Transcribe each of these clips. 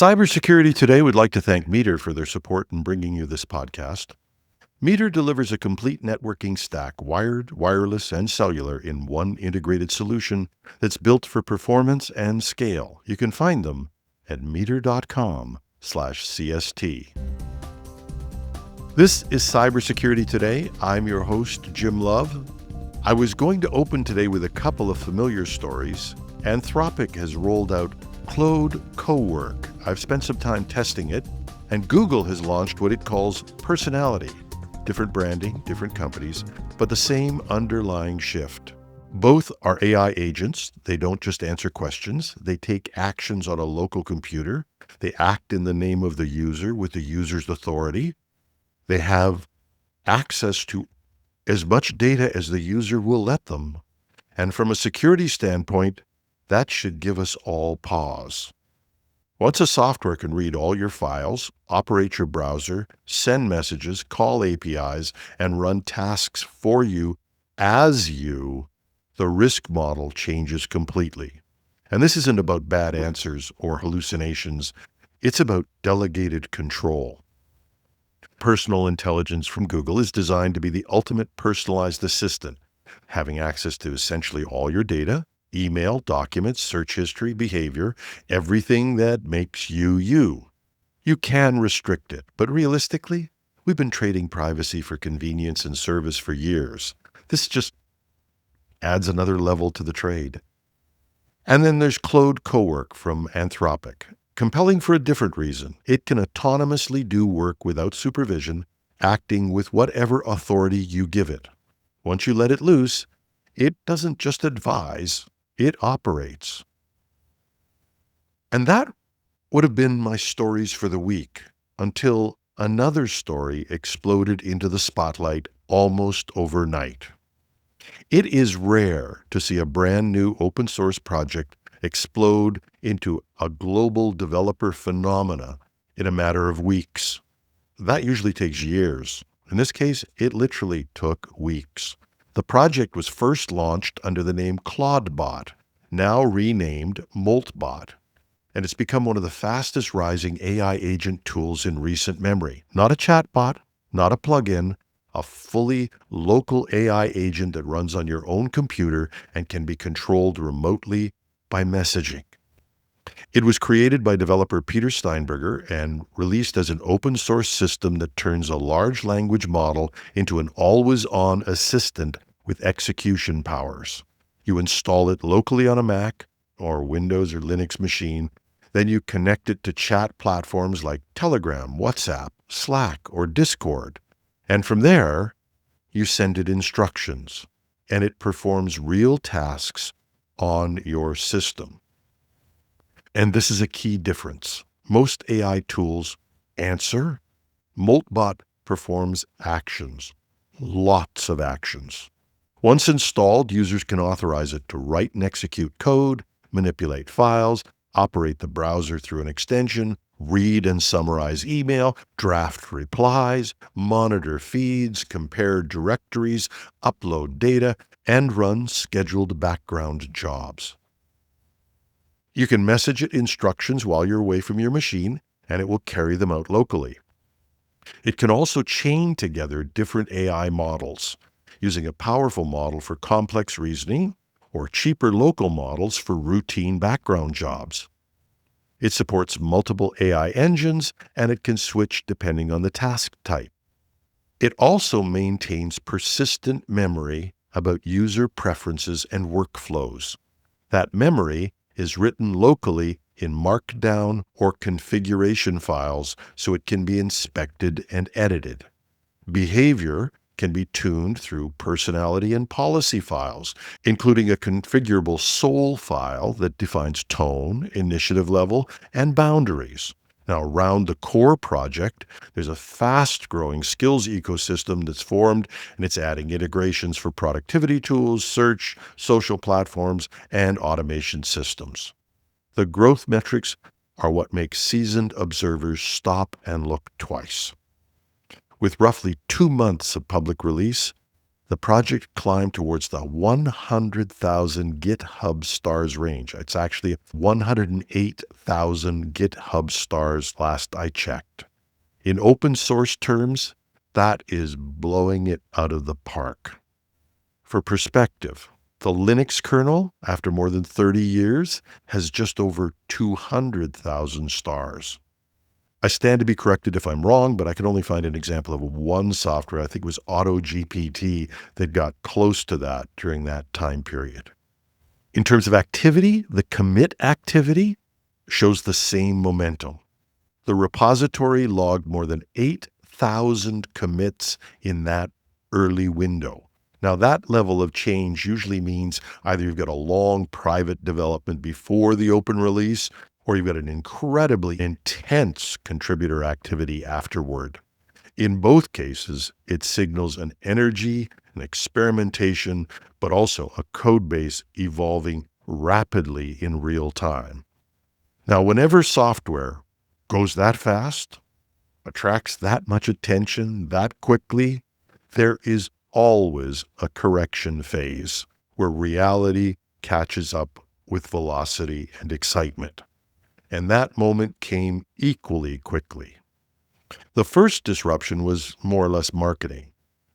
Cybersecurity Today would like to thank Meter for their support in bringing you this podcast. Meter delivers a complete networking stack, wired, wireless, and cellular in one integrated solution that's built for performance and scale. You can find them at meter.com/CST. This is Cybersecurity Today. I'm your host, Jim Love. I was going to open today with a couple of familiar stories. Anthropic has rolled out Claude Cowork. I've spent some time testing it, and Google has launched what it calls personality. Different branding, different companies, but the same underlying shift. Both are AI agents. They don't just answer questions. They take actions on a local computer. They act in the name of the user with the user's authority. They have access to as much data as the user will let them. And from a security standpoint, that should give us all pause. Once a software can read all your files, operate your browser, send messages, call APIs, and run tasks for you as you, the risk model changes completely. And this isn't about bad answers or hallucinations. It's about delegated control. Personal intelligence from Google is designed to be the ultimate personalized assistant, having access to essentially all your data, email, documents, search history, behavior, everything that makes you you. You can restrict it, but realistically, we've been trading privacy for convenience and service for years. This just adds another level to the trade. And then there's Claude Cowork from Anthropic. Compelling for a different reason. It can autonomously do work without supervision, acting with whatever authority you give it. Once you let it loose, it doesn't just advise, it operates. And that would have been my stories for the week until another story exploded into the spotlight almost overnight. It is rare to see a brand new open source project explode into a global developer phenomena in a matter of weeks. That usually takes years. In this case, it literally took weeks. The project was first launched under the name MoltBot, now renamed MoltBot, and it's become one of the fastest rising AI agent tools in recent memory. Not a chatbot, not a plugin, a fully local AI agent that runs on your own computer and can be controlled remotely by messaging. It was created by developer Peter Steinberger and released as an open source system that turns a large language model into an always-on assistant with execution powers. You install it locally on a Mac or Windows or Linux machine, then you connect it to chat platforms like Telegram, WhatsApp, Slack, or Discord. And from there, you send it instructions, and it performs real tasks on your system. And this is a key difference. Most AI tools answer. MoltBot performs actions, lots of actions. Once installed, users can authorize it to write and execute code, manipulate files, operate the browser through an extension, read and summarize email, draft replies, monitor feeds, compare directories, upload data, and run scheduled background jobs. You can message it instructions while you're away from your machine, and it will carry them out locally. It can also chain together different AI models, using a powerful model for complex reasoning or cheaper local models for routine background jobs. It supports multiple AI engines, and it can switch depending on the task type. It also maintains persistent memory about user preferences and workflows. That memory is written locally in Markdown or configuration files so it can be inspected and edited. Behavior can be tuned through personality and policy files, including a configurable soul file that defines tone, initiative level, and boundaries. Now, around the core project, there's a fast-growing skills ecosystem that's formed, and it's adding integrations for productivity tools, search, social platforms, and automation systems. The growth metrics are what make seasoned observers stop and look twice. With roughly 2 months of public release, The project climbed towards the 100,000 GitHub stars range. It's actually 108,000 GitHub stars last I checked. In open source terms, that is blowing it out of the park. For perspective, the Linux kernel, after more than 30 years, has just over 200,000 stars. I stand to be corrected if I'm wrong, but I can only find an example of one software, I think it was AutoGPT, that got close to that during that time period. In terms of activity, the commit activity shows the same momentum. The repository logged more than 8,000 commits in that early window. Now, that level of change usually means either you've got a long private development before the open release, or you've got an incredibly intense contributor activity afterward. In both cases, it signals an energy, an experimentation, but also a code base evolving rapidly in real time. Now, whenever software goes that fast, attracts that much attention that quickly, there is always a correction phase where reality catches up with velocity and excitement. And that moment came equally quickly. The first disruption was more or less marketing.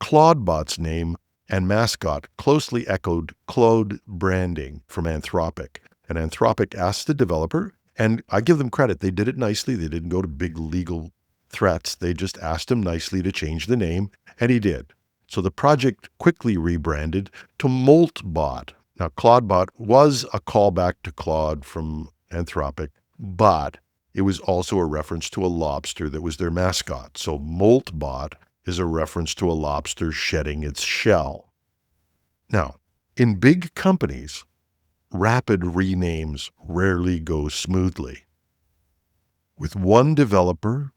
MoltBot's name and mascot closely echoed Claude branding from Anthropic. And Anthropic asked the developer, and I give them credit, they did it nicely. They didn't go to big legal threats. They just asked him nicely to change the name, and he did. So the project quickly rebranded to MoltBot. Now, ClaudeBot was a callback to Claude from Anthropic, but it was also a reference to a lobster that was their mascot. So MoltBot is a reference to a lobster shedding its shell. Now, in big companies, rapid renames rarely go smoothly. With one developer,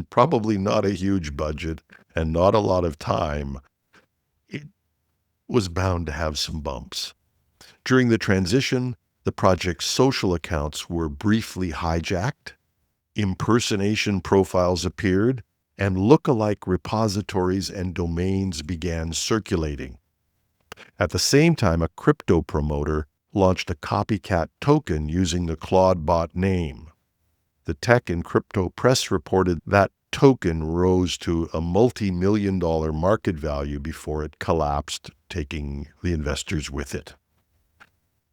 probably not a huge budget and not a lot of time, it was bound to have some bumps. During the transition, the project's social accounts were briefly hijacked, impersonation profiles appeared, and look-alike repositories and domains began circulating. At the same time, a crypto promoter launched a copycat token using the ClaudeBot name. The tech and crypto press reported that token rose to a multi-million-dollar market value before it collapsed, taking the investors with it.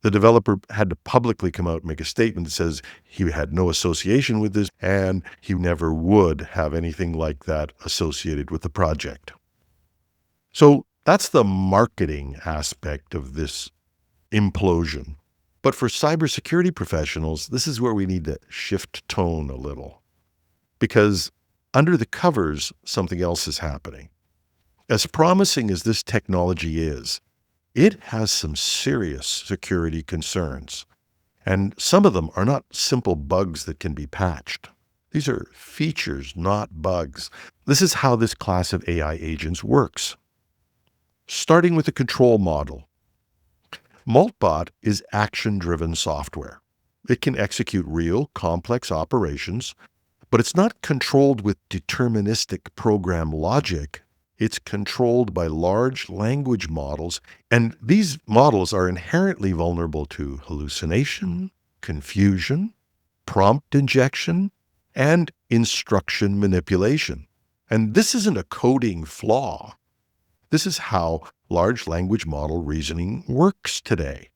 The developer had to publicly come out and make a statement that says he had no association with this and he never would have anything like that associated with the project. So that's the marketing aspect of this implosion. But for cybersecurity professionals, this is where we need to shift tone a little, because under the covers, something else is happening. As promising as this technology is, it has some serious security concerns, and some of them are not simple bugs that can be patched. These are features, not bugs. This is how this class of AI agents works. Starting with the control model. MoltBot is action-driven software. It can execute real, complex operations, but it's not controlled with deterministic program logic. It's controlled by large language models, and these models are inherently vulnerable to hallucination, confusion, prompt injection, and instruction manipulation. And this isn't a coding flaw. This is how large language model reasoning works today.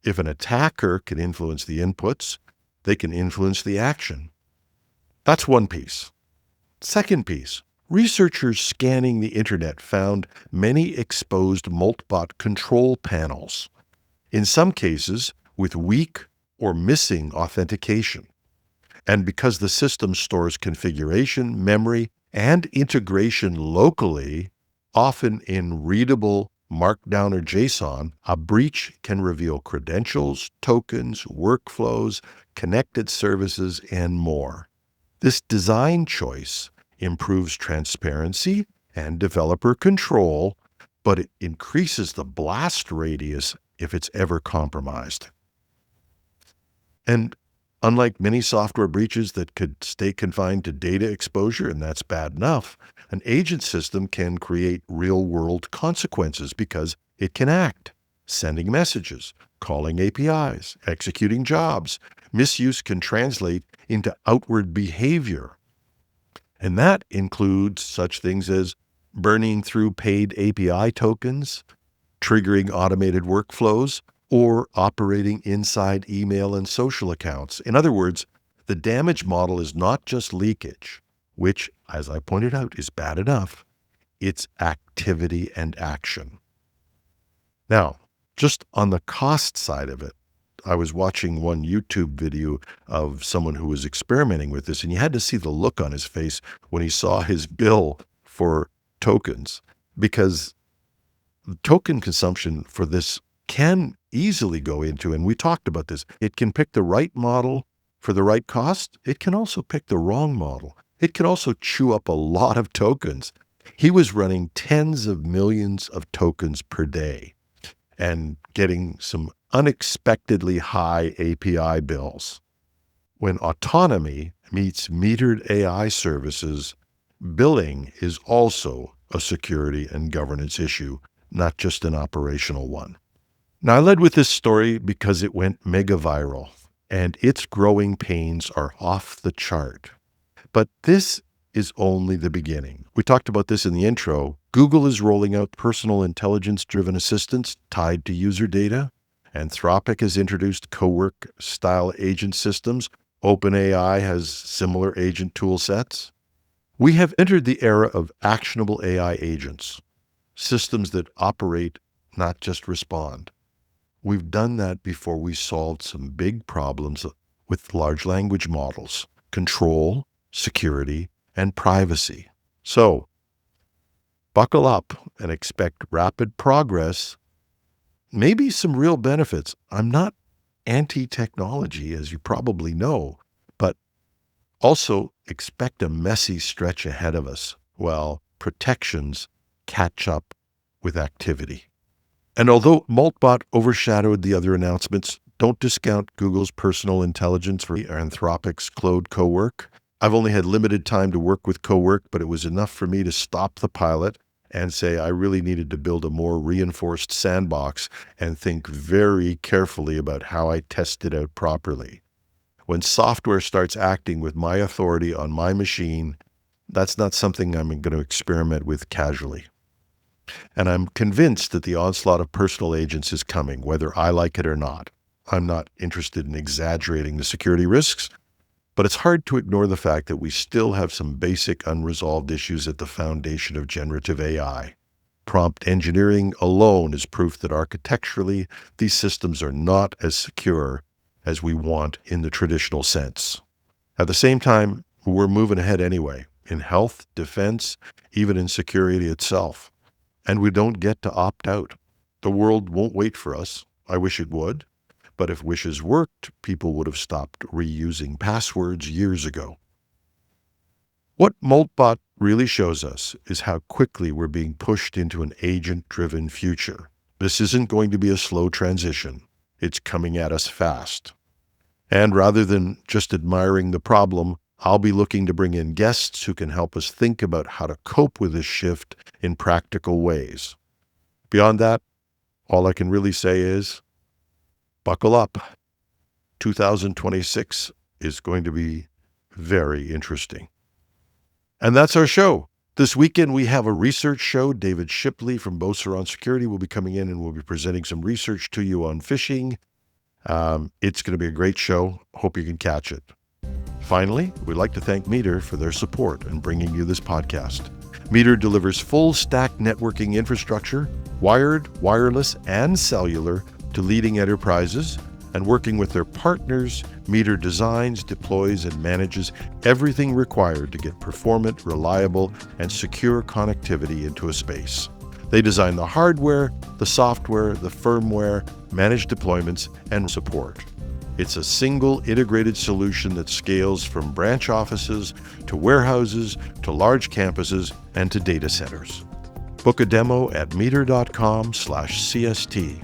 If an attacker can influence the inputs, they can influence the action. That's one piece. Second piece, researchers scanning the internet found many exposed MoltBot control panels, in some cases with weak or missing authentication. And because the system stores configuration, memory, and integration locally, often in readable Markdown or JSON, a breach can reveal credentials, tokens, workflows, connected services, and more. This design choice improves transparency and developer control, but it increases the blast radius if it's ever compromised. And Unlike many software breaches that could stay confined to data exposure, and that's bad enough, an agent system can create real-world consequences because it can act, sending messages, calling APIs, executing jobs. Misuse can translate into outward behavior. And that includes such things as burning through paid API tokens, triggering automated workflows, or operating inside email and social accounts. In other words, the damage model is not just leakage, which, as I pointed out, is bad enough. It's activity and action. Now, just on the cost side of it, I was watching one YouTube video of someone who was experimenting with this, and you had to see the look on his face when he saw his bill for tokens, because the token consumption for this can easily go into, and we talked about this, it can pick the right model for the right cost. It can also pick the wrong model. It can also chew up a lot of tokens. He was running tens of millions of tokens per day and getting some unexpectedly high API bills. When autonomy meets metered AI services, billing is also a security and governance issue, not just an operational one. Now, I led with this story because it went mega viral, and its growing pains are off the chart. But this is only the beginning. We talked about this in the intro. Google is rolling out personal intelligence-driven assistants tied to user data. Anthropic has introduced co-work-style agent systems. OpenAI has similar agent tool sets. We have entered the era of actionable AI agents, systems that operate, not just respond. We've done that before we solved some big problems with large language models, control, security, and privacy. So, buckle up and expect rapid progress, maybe some real benefits. I'm not anti-technology, as you probably know, but also expect a messy stretch ahead of us while protections catch up with activity. And although MoltBot overshadowed the other announcements, don't discount Google's personal intelligence for Anthropic's Claude Cowork. I've only had limited time to work with Cowork, but it was enough for me to stop the pilot and say I really needed to build a more reinforced sandbox and think very carefully about how I test it out properly. When software starts acting with my authority on my machine, that's not something I'm going to experiment with casually. And I'm convinced that the onslaught of personal agents is coming, whether I like it or not. I'm not interested in exaggerating the security risks, but it's hard to ignore the fact that we still have some basic unresolved issues at the foundation of generative AI. Prompt engineering alone is proof that architecturally, these systems are not as secure as we want in the traditional sense. At the same time, we're moving ahead anyway, in health, defense, even in security itself. And we don't get to opt out. The world won't wait for us. I wish it would. But if wishes worked, people would have stopped reusing passwords years ago. What MoltBot really shows us is how quickly we're being pushed into an agent-driven future. This isn't going to be a slow transition. It's coming at us fast. And rather than just admiring the problem, I'll be looking to bring in guests who can help us think about how to cope with this shift in practical ways. Beyond that, all I can really say is, buckle up. 2026 is going to be very interesting. And that's our show. This weekend, we have a research show. David Shipley from Beauceron Security will be coming in and we'll be presenting some research to you on phishing. It's going to be a great show. Hope you can catch it. Finally, we'd like to thank Meter for their support in bringing you this podcast. Meter delivers full-stack networking infrastructure, wired, wireless, and cellular to leading enterprises, and working with their partners, Meter designs, deploys, and manages everything required to get performant, reliable, and secure connectivity into a space. They design the hardware, the software, the firmware, manage deployments, and support. It's a single integrated solution that scales from branch offices to warehouses to large campuses and to data centers. Book a demo at meter.com/CST.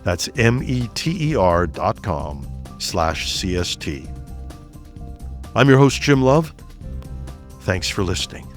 That's meter.com/CST. www.actionable.com/CST. I'm your host, Jim Love. Thanks for listening.